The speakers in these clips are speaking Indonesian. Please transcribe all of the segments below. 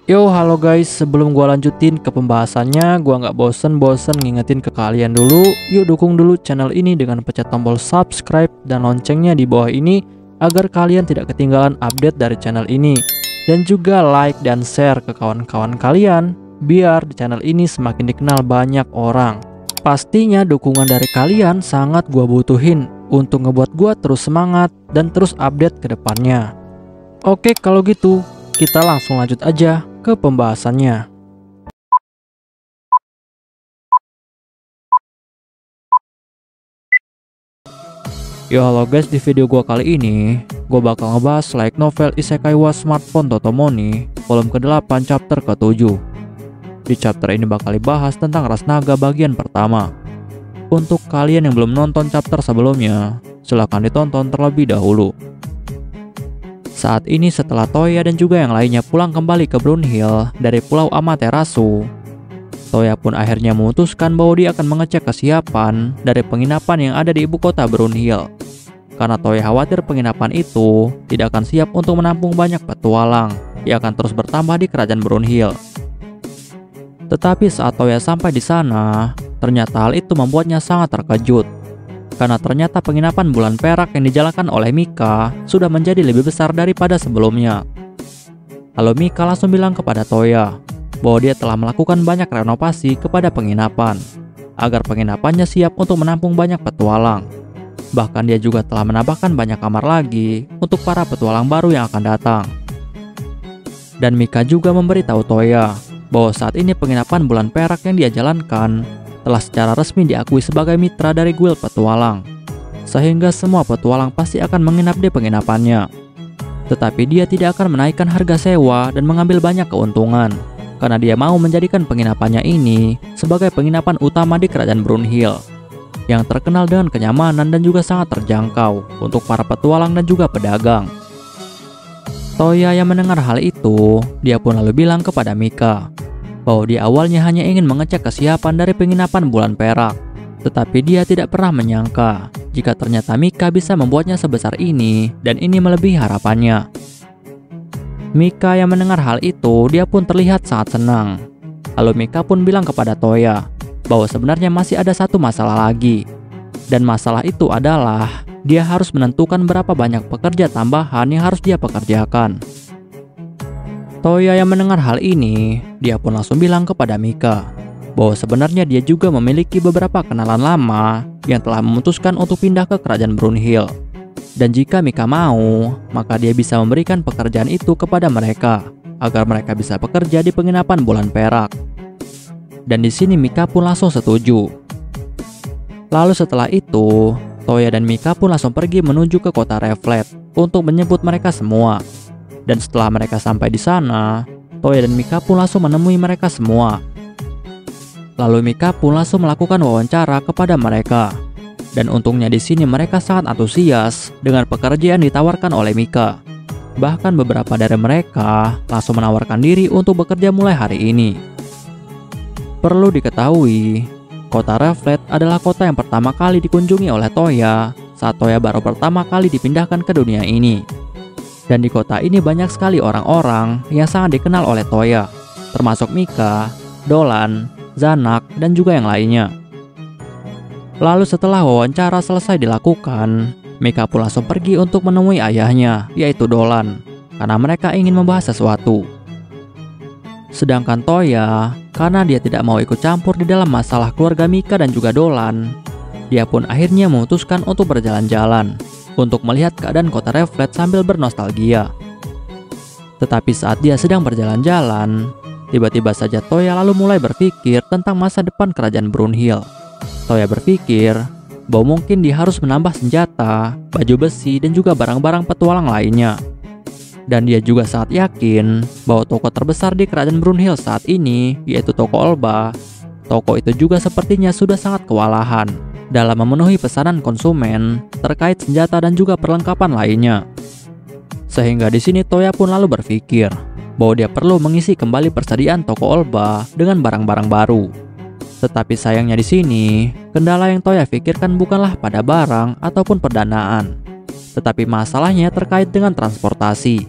Yo, halo guys, sebelum gua lanjutin ke pembahasannya, gua nggak bosen-bosen ngingetin ke kalian dulu. Yuk dukung dulu channel ini dengan pencet tombol subscribe dan loncengnya di bawah ini agar kalian tidak ketinggalan update dari channel ini. Dan juga like dan share ke kawan-kawan kalian biar di channel ini semakin dikenal banyak orang. Pastinya dukungan dari kalian sangat gua butuhin untuk ngebuat gua terus semangat dan terus update ke depannya. Oke, kalau gitu kita langsung lanjut aja ke pembahasannya. Yo, halo guys, di video gua kali ini gua bakal ngebahas light novel Isekai wa Smartphone Totomoni volume ke-8 chapter ke-7. Di chapter ini bakal dibahas tentang ras naga bagian pertama. Untuk kalian yang belum nonton chapter sebelumnya, silahkan ditonton terlebih dahulu. Saat ini setelah Toya dan juga yang lainnya pulang kembali ke Brunhild dari Pulau Amaterasu, Toya pun akhirnya memutuskan bahwa dia akan mengecek kesiapan dari penginapan yang ada di ibu kota Brunhild. Karena Toya khawatir penginapan itu tidak akan siap untuk menampung banyak petualang yang akan terus bertambah di kerajaan Brunhild. Tetapi saat Toya sampai di sana, ternyata hal itu membuatnya sangat terkejut. Karena ternyata penginapan bulan perak yang dijalankan oleh Mika sudah menjadi lebih besar daripada sebelumnya. Lalu Mika langsung bilang kepada Toya bahwa dia telah melakukan banyak renovasi kepada penginapan agar penginapannya siap untuk menampung banyak petualang. Bahkan dia juga telah menambahkan banyak kamar lagi untuk para petualang baru yang akan datang. Dan Mika juga memberitahu Toya bahwa saat ini penginapan bulan perak yang dia jalankan telah secara resmi diakui sebagai mitra dari guild petualang, sehingga semua petualang pasti akan menginap di penginapannya. Tetapi dia tidak akan menaikkan harga sewa dan mengambil banyak keuntungan, karena dia mau menjadikan penginapannya ini sebagai penginapan utama di kerajaan Brunhild, yang terkenal dengan kenyamanan dan juga sangat terjangkau untuk para petualang dan juga pedagang. Toya yang mendengar hal itu, dia pun lalu bilang kepada Mika bahwa dia awalnya hanya ingin mengecek kesiapan dari penginapan bulan perak, tetapi dia tidak pernah menyangka jika ternyata Mika bisa membuatnya sebesar ini dan ini melebihi harapannya. Mika yang mendengar hal itu, dia pun terlihat sangat senang. Lalu Mika pun bilang kepada Toya bahwa sebenarnya masih ada satu masalah lagi, dan masalah itu adalah dia harus menentukan berapa banyak pekerja tambahan yang harus dia pekerjakan. Toya yang mendengar hal ini, dia pun langsung bilang kepada Mika bahwa sebenarnya dia juga memiliki beberapa kenalan lama yang telah memutuskan untuk pindah ke kerajaan Brunhild. Dan jika Mika mau, maka dia bisa memberikan pekerjaan itu kepada mereka agar mereka bisa bekerja di penginapan bulan perak. Dan di sini Mika pun langsung setuju. Lalu setelah itu, Toya dan Mika pun langsung pergi menuju ke kota Reflet untuk menjemput mereka semua. Dan setelah mereka sampai di sana, Toya dan Mika pun langsung menemui mereka semua. Lalu Mika pun langsung melakukan wawancara kepada mereka. Dan untungnya di sini mereka sangat antusias dengan pekerjaan ditawarkan oleh Mika. Bahkan beberapa dari mereka langsung menawarkan diri untuk bekerja mulai hari ini. Perlu diketahui, kota Reflet adalah kota yang pertama kali dikunjungi oleh Toya saat Toya baru pertama kali dipindahkan ke dunia ini. Dan di kota ini banyak sekali orang-orang yang sangat dikenal oleh Toya, termasuk Mika, Dolan, Zanak, dan juga yang lainnya. Lalu setelah wawancara selesai dilakukan, Mika pun langsung pergi untuk menemui ayahnya, yaitu Dolan, karena mereka ingin membahas sesuatu. Sedangkan Toya, karena dia tidak mau ikut campur di dalam masalah keluarga Mika dan juga Dolan, dia pun akhirnya memutuskan untuk berjalan-jalan untuk melihat keadaan kota Reflet sambil bernostalgia. Tetapi saat dia sedang berjalan-jalan, tiba-tiba saja Toya lalu mulai berpikir tentang masa depan kerajaan Brunhild. Toya berpikir bahwa mungkin dia harus menambah senjata, baju besi, dan juga barang-barang petualang lainnya. Dan dia juga sangat yakin bahwa toko terbesar di kerajaan Brunhild saat ini, yaitu toko Olba, toko itu juga sepertinya sudah sangat kewalahan dalam memenuhi pesanan konsumen terkait senjata dan juga perlengkapan lainnya. Sehingga di sini Toya pun lalu berpikir bahwa dia perlu mengisi kembali persediaan toko Olba dengan barang-barang baru. Tetapi sayangnya di sini, kendala yang Toya pikirkan bukanlah pada barang ataupun pendanaan, tetapi masalahnya terkait dengan transportasi.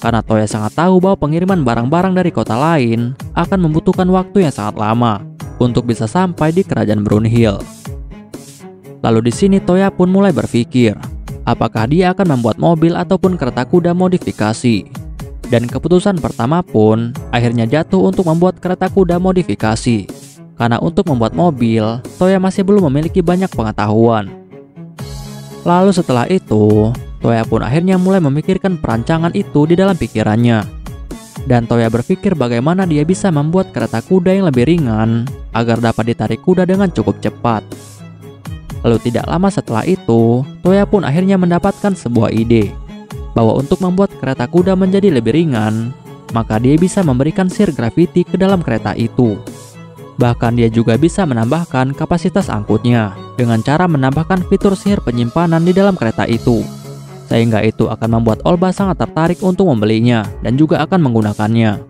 karena Toya sangat tahu bahwa pengiriman barang-barang dari kota lain akan membutuhkan waktu yang sangat lama untuk bisa sampai di kerajaan Brunhild. Lalu di sini Toya pun mulai berpikir, apakah dia akan membuat mobil ataupun kereta kuda modifikasi. Dan keputusan pertama pun akhirnya jatuh untuk membuat kereta kuda modifikasi. Karena untuk membuat mobil, Toya masih belum memiliki banyak pengetahuan. Lalu setelah itu, Toya pun akhirnya mulai memikirkan perancangan itu di dalam pikirannya. Dan Toya berpikir bagaimana dia bisa membuat kereta kuda yang lebih ringan agar dapat ditarik kuda dengan cukup cepat. Lalu tidak lama setelah itu, Toya pun akhirnya mendapatkan sebuah ide bahwa untuk membuat kereta kuda menjadi lebih ringan, maka dia bisa memberikan sihir graviti ke dalam kereta itu. Bahkan dia juga bisa menambahkan kapasitas angkutnya dengan cara menambahkan fitur sihir penyimpanan di dalam kereta itu. Sehingga itu akan membuat Olba sangat tertarik untuk membelinya dan juga akan menggunakannya.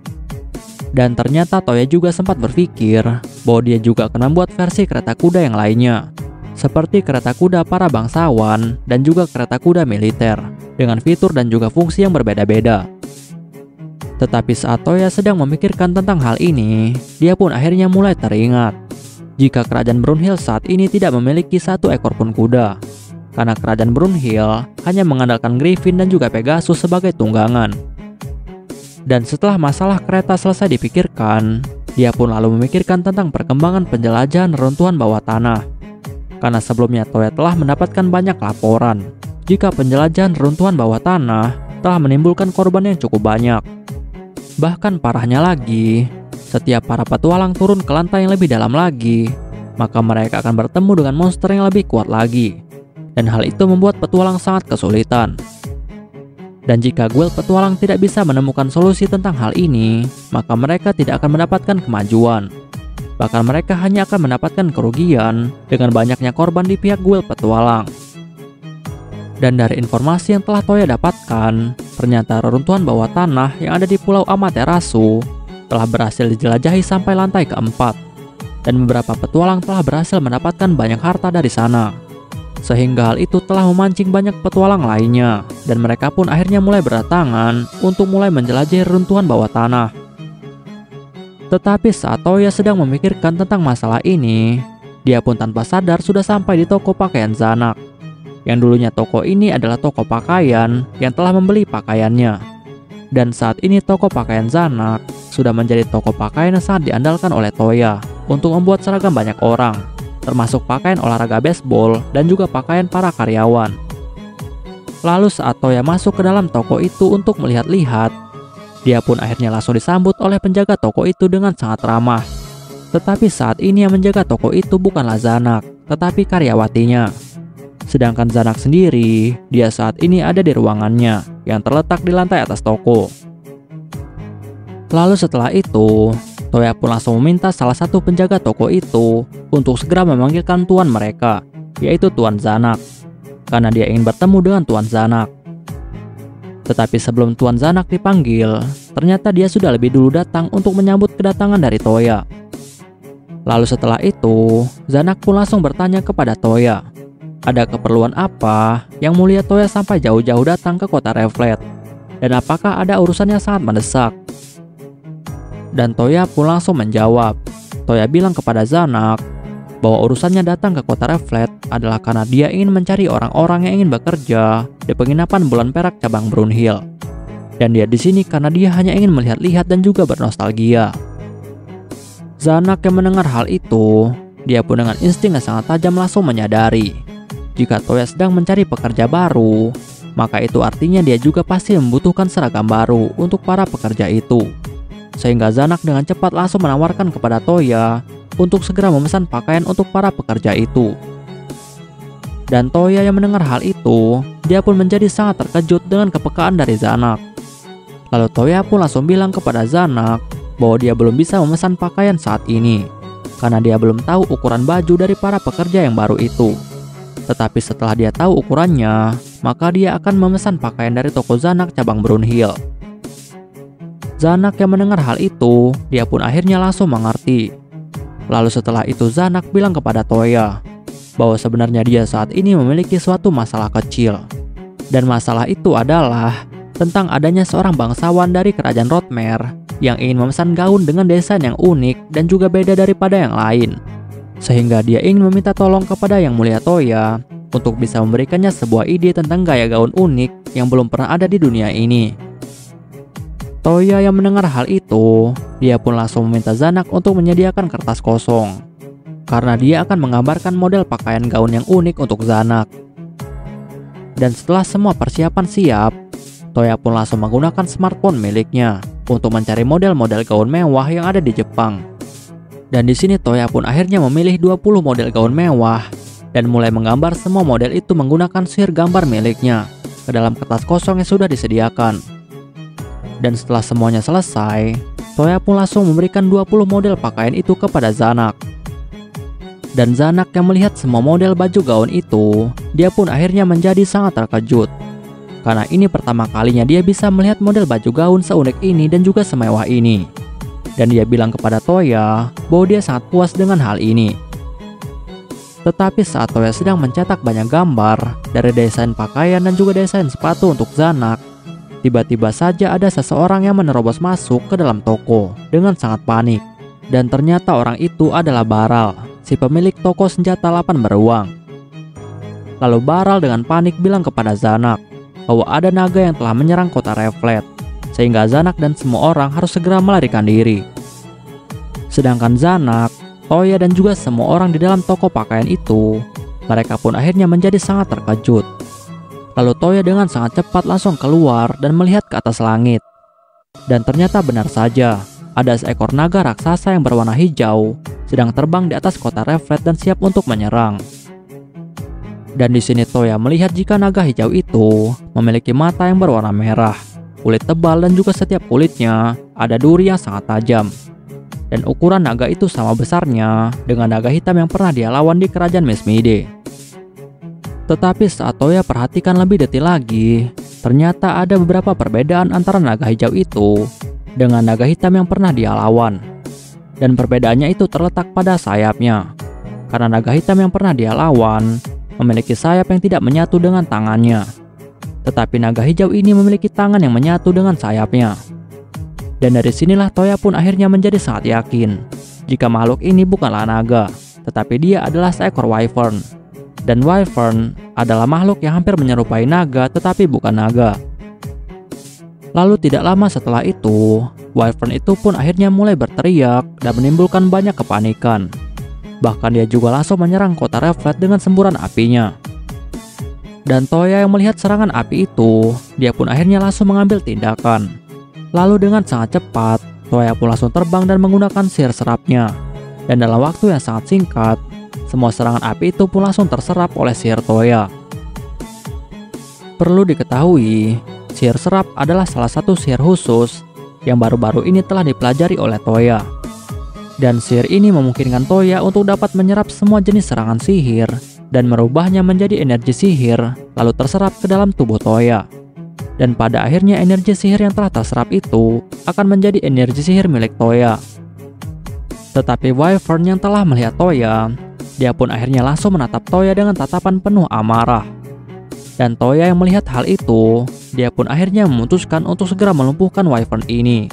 Dan ternyata Toya juga sempat berpikir bahwa dia juga akan membuat versi kereta kuda yang lainnya, seperti kereta kuda para bangsawan dan juga kereta kuda militer, dengan fitur dan juga fungsi yang berbeda-beda. Tetapi saat Toya sedang memikirkan tentang hal ini, dia pun akhirnya mulai teringat jika kerajaan Brunhild saat ini tidak memiliki satu ekor pun kuda, karena kerajaan Brunhild hanya mengandalkan Griffin dan juga Pegasus sebagai tunggangan. Dan setelah masalah kereta selesai dipikirkan, dia pun lalu memikirkan tentang perkembangan penjelajahan reruntuhan bawah tanah. Karena sebelumnya Toya telah mendapatkan banyak laporan jika penjelajahan reruntuhan bawah tanah telah menimbulkan korban yang cukup banyak. Bahkan parahnya lagi, setiap para petualang turun ke lantai yang lebih dalam lagi, maka mereka akan bertemu dengan monster yang lebih kuat lagi. Dan hal itu membuat petualang sangat kesulitan. Dan jika guild petualang tidak bisa menemukan solusi tentang hal ini, maka mereka tidak akan mendapatkan kemajuan. Bahkan mereka hanya akan mendapatkan kerugian dengan banyaknya korban di pihak guild petualang. Dan dari informasi yang telah Toya dapatkan, ternyata reruntuhan bawah tanah yang ada di Pulau Amaterasu telah berhasil dijelajahi sampai lantai keempat. Dan beberapa petualang telah berhasil mendapatkan banyak harta dari sana. Sehingga hal itu telah memancing banyak petualang lainnya, dan mereka pun akhirnya mulai berdatangan untuk mulai menjelajahi reruntuhan bawah tanah. Tetapi saat Toya sedang memikirkan tentang masalah ini, dia pun tanpa sadar sudah sampai di toko pakaian Zanak. Yang dulunya toko ini adalah toko pakaian yang telah membeli pakaiannya. Dan saat ini toko pakaian Zanak sudah menjadi toko pakaian yang sangat diandalkan oleh Toya untuk membuat seragam banyak orang, termasuk pakaian olahraga baseball dan juga pakaian para karyawan. Lalu saat Toya masuk ke dalam toko itu untuk melihat-lihat, dia pun akhirnya langsung disambut oleh penjaga toko itu dengan sangat ramah. Tetapi saat ini yang menjaga toko itu bukanlah Zanak, tetapi karyawatinya. Sedangkan Zanak sendiri, dia saat ini ada di ruangannya yang terletak di lantai atas toko. Lalu setelah itu, Toya pun langsung meminta salah satu penjaga toko itu untuk segera memanggilkan tuan mereka, yaitu Tuan Zanak, karena dia ingin bertemu dengan Tuan Zanak. Tetapi sebelum Tuan Zanak dipanggil, ternyata dia sudah lebih dulu datang untuk menyambut kedatangan dari Toya. Lalu setelah itu, Zanak pun langsung bertanya kepada Toya, ada keperluan apa yang mulia Toya sampai jauh-jauh datang ke kota Reflet? Dan apakah ada urusan yang sangat mendesak? Dan Toya pun langsung menjawab. Toya bilang kepada Zanak bahwa urusannya datang ke kota Reflet adalah karena dia ingin mencari orang-orang yang ingin bekerja di penginapan Bulan Perak cabang Brunhild. Dan dia di sini karena dia hanya ingin melihat-lihat dan juga bernostalgia. Zanak yang mendengar hal itu, dia pun dengan insting yang sangat tajam langsung menyadari jika Toya sedang mencari pekerja baru, maka itu artinya dia juga pasti membutuhkan seragam baru untuk para pekerja itu. Sehingga Zanak dengan cepat langsung menawarkan kepada Toya untuk segera memesan pakaian untuk para pekerja itu. Dan Toya yang mendengar hal itu, dia pun menjadi sangat terkejut dengan kepekaan dari Zanak. Lalu Toya pun langsung bilang kepada Zanak bahwa dia belum bisa memesan pakaian saat ini, karena dia belum tahu ukuran baju dari para pekerja yang baru itu. Tetapi setelah dia tahu ukurannya, maka dia akan memesan pakaian dari toko Zanak cabang Brunhild. Zanak yang mendengar hal itu, dia pun akhirnya langsung mengerti. Lalu setelah itu Zanak bilang kepada Toya bahwa sebenarnya dia saat ini memiliki suatu masalah kecil. Dan masalah itu adalah tentang adanya seorang bangsawan dari kerajaan Rotmer yang ingin memesan gaun dengan desain yang unik dan juga beda daripada yang lain. Sehingga dia ingin meminta tolong kepada Yang Mulia Toya untuk bisa memberikannya sebuah ide tentang gaya gaun unik yang belum pernah ada di dunia ini. Toya yang mendengar hal itu, dia pun langsung meminta Zanak untuk menyediakan kertas kosong, karena dia akan menggambarkan model pakaian gaun yang unik untuk Zanak. Dan setelah semua persiapan siap, Toya pun langsung menggunakan smartphone miliknya untuk mencari model-model gaun mewah yang ada di Jepang. Dan di sini Toya pun akhirnya memilih 20 model gaun mewah dan mulai menggambar semua model itu menggunakan sihir gambar miliknya ke dalam kertas kosong yang sudah disediakan. Dan setelah semuanya selesai, Toya pun langsung memberikan 20 model pakaian itu kepada Zanak. Dan Zanak yang melihat semua model baju gaun itu, dia pun akhirnya menjadi sangat terkejut. Karena ini pertama kalinya dia bisa melihat model baju gaun seunik ini dan juga semewah ini. Dan dia bilang kepada Toya bahwa dia sangat puas dengan hal ini. Tetapi saat Toya sedang mencetak banyak gambar dari desain pakaian dan juga desain sepatu untuk Zanak, tiba-tiba saja ada seseorang yang menerobos masuk ke dalam toko dengan sangat panik. Dan ternyata orang itu adalah Baral, si pemilik toko senjata 8 beruang. Lalu Baral dengan panik bilang kepada Zanak bahwa ada naga yang telah menyerang kota Reflet, sehingga Zanak dan semua orang harus segera melarikan diri. Sedangkan Zanak, Toya dan juga semua orang di dalam toko pakaian itu, mereka pun akhirnya menjadi sangat terkejut. Lalu Toya dengan sangat cepat langsung keluar dan melihat ke atas langit. Dan ternyata benar saja, ada seekor naga raksasa yang berwarna hijau sedang terbang di atas kota Reflet dan siap untuk menyerang. Dan di sini Toya melihat jika naga hijau itu memiliki mata yang berwarna merah, kulit tebal dan juga setiap kulitnya ada duri yang sangat tajam. Dan ukuran naga itu sama besarnya dengan naga hitam yang pernah dia lawan di kerajaan Mesmide. Tetapi saat Toya perhatikan lebih detail lagi, ternyata ada beberapa perbedaan antara naga hijau itu dengan naga hitam yang pernah dia lawan. Dan perbedaannya itu terletak pada sayapnya. Karena naga hitam yang pernah dia lawan memiliki sayap yang tidak menyatu dengan tangannya. Tetapi naga hijau ini memiliki tangan yang menyatu dengan sayapnya. Dan dari sinilah Toya pun akhirnya menjadi sangat yakin jika makhluk ini bukanlah naga, tetapi dia adalah seekor wyvern. Dan wyvern adalah makhluk yang hampir menyerupai naga tetapi bukan naga. Lalu tidak lama setelah itu, wyvern itu pun akhirnya mulai berteriak dan menimbulkan banyak kepanikan. Bahkan dia juga langsung menyerang kota Reflet dengan semburan apinya. Dan Toya yang melihat serangan api itu, dia pun akhirnya langsung mengambil tindakan. Lalu dengan sangat cepat, Toya pun langsung terbang dan menggunakan sihir serapnya. Dan dalam waktu yang sangat singkat, semua serangan api itu pun langsung terserap oleh sihir Toya. Perlu diketahui, sihir serap adalah salah satu sihir khusus yang baru-baru ini telah dipelajari oleh Toya. Dan sihir ini memungkinkan Toya untuk dapat menyerap semua jenis serangan sihir dan merubahnya menjadi energi sihir lalu terserap ke dalam tubuh Toya. Dan pada akhirnya energi sihir yang telah terserap itu akan menjadi energi sihir milik Toya. Tetapi wyvern yang telah melihat Toya, dia pun akhirnya langsung menatap Toya dengan tatapan penuh amarah. Dan Toya yang melihat hal itu, dia pun akhirnya memutuskan untuk segera melumpuhkan wyvern ini.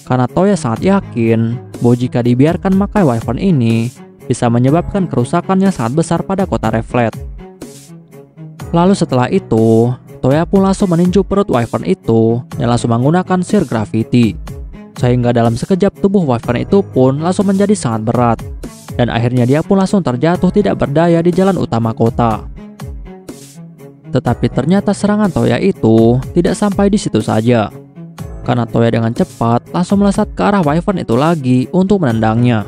Karena Toya sangat yakin bahwa jika dibiarkan maka wyvern ini bisa menyebabkan kerusakan yang sangat besar pada kota Reflet. Lalu setelah itu, Toya pun langsung meninju perut wyvern itu dan langsung menggunakan sihir gravity. Sehingga dalam sekejap tubuh wyvern itu pun langsung menjadi sangat berat. Dan akhirnya dia pun langsung terjatuh tidak berdaya di jalan utama kota. Tetapi ternyata serangan Toya itu tidak sampai di situ saja. Karena Toya dengan cepat langsung melesat ke arah wyvern itu lagi untuk menendangnya.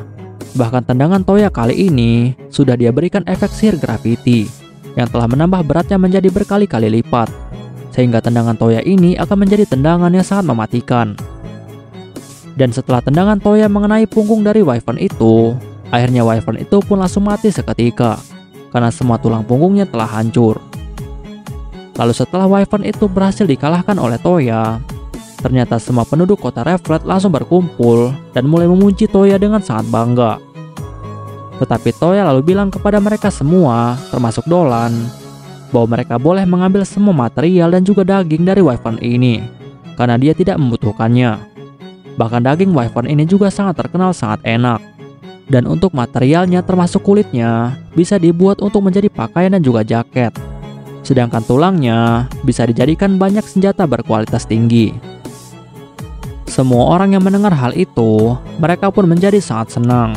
Bahkan tendangan Toya kali ini sudah dia berikan efek sihir gravity yang telah menambah beratnya menjadi berkali-kali lipat. Sehingga tendangan Toya ini akan menjadi tendangan yang sangat mematikan. Dan setelah tendangan Toya mengenai punggung dari wyvern itu, akhirnya wyvern itu pun langsung mati seketika karena semua tulang punggungnya telah hancur. Lalu setelah wyvern itu berhasil dikalahkan oleh Toya, ternyata semua penduduk kota Reflet langsung berkumpul dan mulai memuji Toya dengan sangat bangga. Tetapi Toya lalu bilang kepada mereka semua, termasuk Dolan, bahwa mereka boleh mengambil semua material dan juga daging dari wyvern ini, karena dia tidak membutuhkannya. Bahkan daging wyvern ini juga sangat terkenal sangat enak. Dan untuk materialnya termasuk kulitnya bisa dibuat untuk menjadi pakaian dan juga jaket. Sedangkan tulangnya bisa dijadikan banyak senjata berkualitas tinggi. Semua orang yang mendengar hal itu, mereka pun menjadi sangat senang.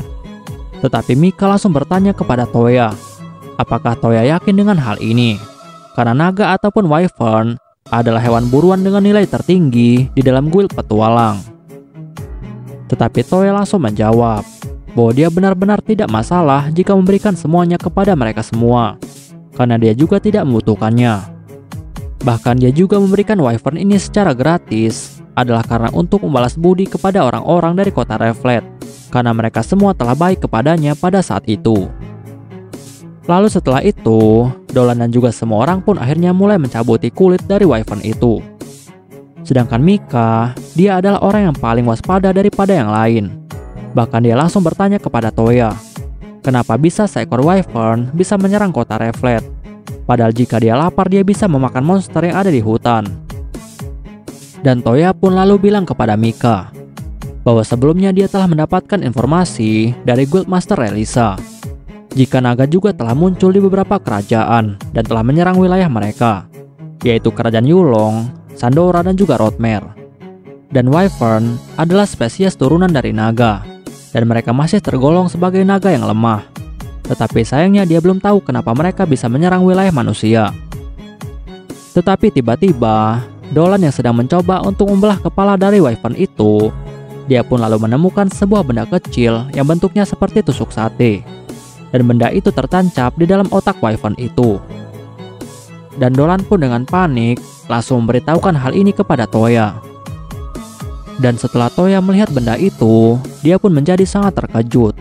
Tetapi Mika langsung bertanya kepada Toya, apakah Toya yakin dengan hal ini? Karena naga ataupun wyvern adalah hewan buruan dengan nilai tertinggi di dalam guild petualang. Tetapi Toya langsung menjawab bahwa dia benar-benar tidak masalah jika memberikan semuanya kepada mereka semua, karena dia juga tidak membutuhkannya. Bahkan dia juga memberikan wyvern ini secara gratis adalah karena untuk membalas budi kepada orang-orang dari kota Reflet, karena mereka semua telah baik kepadanya pada saat itu. Lalu setelah itu, Dolan dan juga semua orang pun akhirnya mulai mencabuti kulit dari wyvern itu. Sedangkan Mika, dia adalah orang yang paling waspada daripada yang lain. Bahkan dia langsung bertanya kepada Toya, kenapa bisa seekor wyvern bisa menyerang kota Reflet? Padahal jika dia lapar dia bisa memakan monster yang ada di hutan. Dan Toya pun lalu bilang kepada Mika bahwa sebelumnya dia telah mendapatkan informasi dari Guildmaster Relisa jika naga juga telah muncul di beberapa kerajaan dan telah menyerang wilayah mereka, yaitu kerajaan Yulong, Sandora dan juga Rodmer. Dan wyvern adalah spesies turunan dari naga, dan mereka masih tergolong sebagai naga yang lemah. Tetapi sayangnya dia belum tahu kenapa mereka bisa menyerang wilayah manusia. Tetapi tiba-tiba, Dolan yang sedang mencoba untuk membelah kepala dari wyvern itu, dia pun lalu menemukan sebuah benda kecil yang bentuknya seperti tusuk sate. Dan benda itu tertancap di dalam otak wyvern itu. Dan Dolan pun dengan panik langsung memberitahukan hal ini kepada Toya. Dan setelah Toya melihat benda itu, dia pun menjadi sangat terkejut.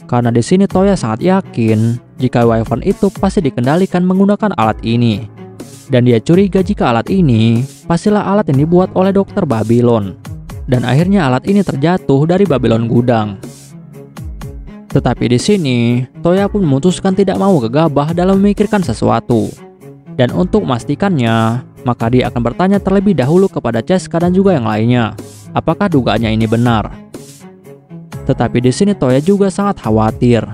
Karena di sini Toya sangat yakin jika wyvern itu pasti dikendalikan menggunakan alat ini. Dan dia curiga jika alat ini pastilah alat yang dibuat oleh Dokter Babylon. Dan akhirnya alat ini terjatuh dari Babylon Gudang. Tetapi di sini, Toya pun memutuskan tidak mau gegabah dalam memikirkan sesuatu. Dan untuk memastikannya, maka dia akan bertanya terlebih dahulu kepada Ceska dan juga yang lainnya, apakah dugaannya ini benar. Tetapi di sini Toya juga sangat khawatir,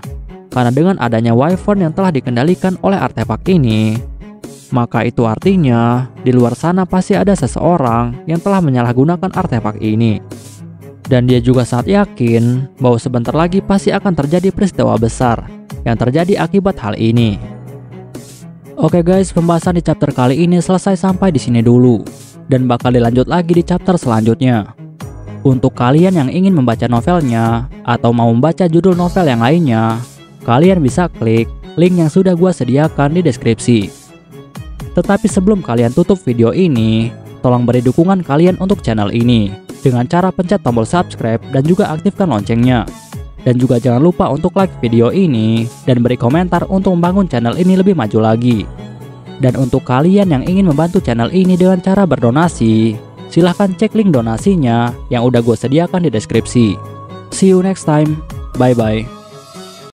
karena dengan adanya wyvern yang telah dikendalikan oleh artefak ini, maka itu artinya di luar sana pasti ada seseorang yang telah menyalahgunakan artefak ini. Dan dia juga sangat yakin bahwa sebentar lagi pasti akan terjadi peristiwa besar yang terjadi akibat hal ini. Oke guys, pembahasan di chapter kali ini selesai sampai di sini dulu, dan bakal dilanjut lagi di chapter selanjutnya. Untuk kalian yang ingin membaca novelnya atau mau membaca judul novel yang lainnya, kalian bisa klik link yang sudah gua sediakan di deskripsi. Tetapi sebelum kalian tutup video ini, tolong beri dukungan kalian untuk channel ini dengan cara pencet tombol subscribe dan juga aktifkan loncengnya. Dan juga jangan lupa untuk like video ini dan beri komentar untuk membangun channel ini lebih maju lagi. Dan untuk kalian yang ingin membantu channel ini dengan cara berdonasi, silahkan cek link donasinya yang udah gue sediakan di deskripsi. See you next time, bye bye.